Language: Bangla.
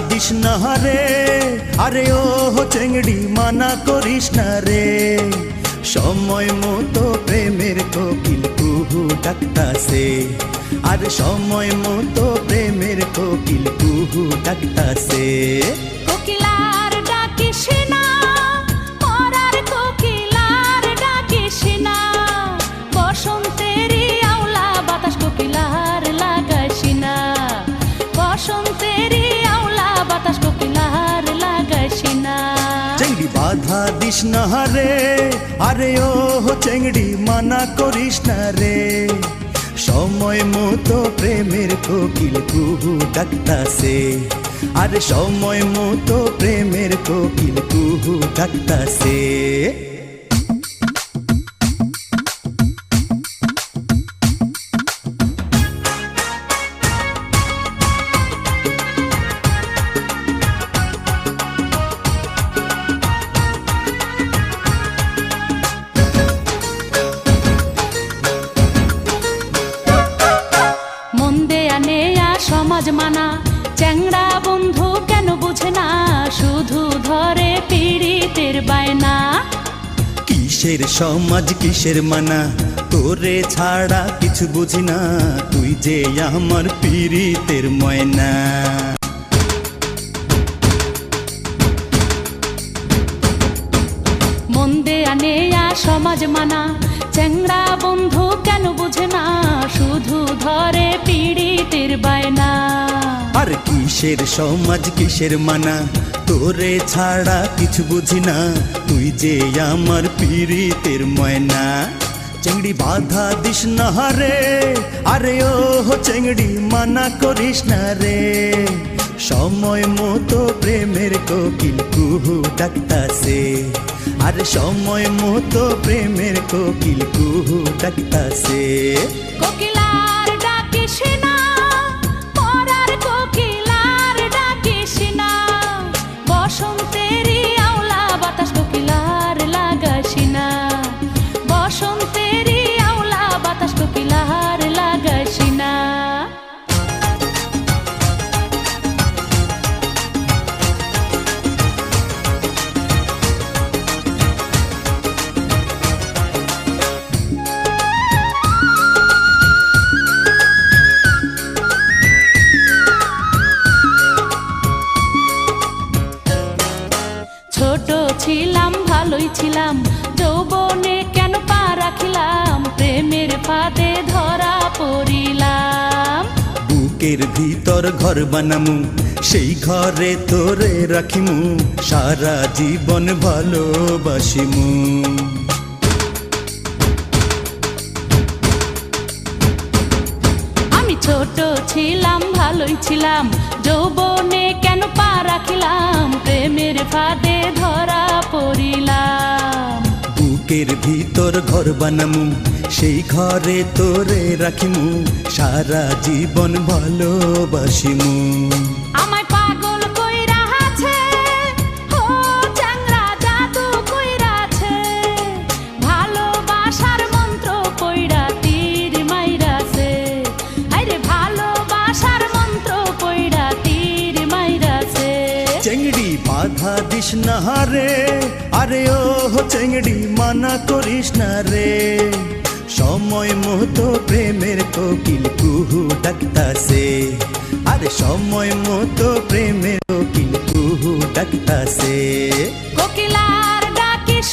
দিস না রে, আরে ও চেংড়ি মানা করিস না রে। সময় মতো প্রেমের কোকিল কুহু ডাকতাছে, আর সময় মতো প্রেমের কোকিল কুহু ডাকতাছে। কোকিলার ডাকিস না, মরার কোকিলার ডাকিস না, বসন্তেরই আওলা বাতাস কোকিলার লাগাইস না, বসন্তেরই আওলা বাতাস কোকিলার লাগাইস না। চেংড়ি বাধা দিস না রে, আরে ও চেংড়ি মানা করিস না রে। সময় মতো প্রেমের কোকিল কুহু ডাকতাছে, আর সময় মতো প্রেমের কোকিল কুহু ডাকতাছে। সমাজ মানা চ্যাংড়া বন্ধু কেন বুঝে না, শুধু ধরে পীড়িতের বায়না। কিসের সমাজ কিসের মানা, তোরে ছাড়া কিছু বুঝি না, তুই যে আমার পীড়িতের ময়না। মন দেয়া নেয়া সমাজ মানা চ্যাংড়া বন্ধু কেন বুঝে না, শুধু ধরে পীড়িতের বায়না। আর কিসের সমাজ কিসের মানা, তোরে ছাড়া কিছু বুঝি না, তুই যে আমার পীড়িতের ময়না। চেংড়ি বাধা দিস না রে, আরে ও চেংড়ি মানা করিস না রে। সময় মতো প্রেমের কোকিল কুহু ডাকতাছে, আর সময় মতো প্রেমের কোকিল কুহু ডাকতাছে। কোকিলার ডাকিস না, মরার কোকিলার ডাকিস না, বসন্তেরই আওলা বাতাস কোকিলার লাগাইস না, বসন্তেরই আওলা বাতাস কোকিলার লাগাইস না। ছোট ছিলাম ভালোই ছিলাম, যৌবনে কেন পা রাখিলাম, প্রেমের ফাঁদে ধরা পড়িলাম। বুকের ভিতর ঘর বানামু, সেই ঘরে তোরে রাখিমু, সারা জীবন ভালোবাসিমু। আমি ছোট ছিলাম ভালোই ছিলাম, যৌবনে কেন পা রাখিলাম, প্রেমের ফাঁদে ধরা পড়িলাম। বুকের ভিতর ঘর বানামু, সেই ঘরে তোরে রাখিমু, সারা জীবন ভালোবাসিমু। আমায় পাগল কইরা আছে, ও চ্যাংড়া জাদু কইরা আছে, ভালোবাসার মন্ত্র কইরা তীর মাইরাছে, আরে ভালোবাসার মন্ত্র কইরা তীর মাইরাছে। চেংড়ি বাধা দিস না রে, আরে ও চেংড়ি মানা করিস না রে। সময় মতো প্রেমের কোকিল কুহু ডাকতাছে, আর সময় মতো প্রেমের কোকিল কুহু ডাকতাছে। কোকিলার ডাকিস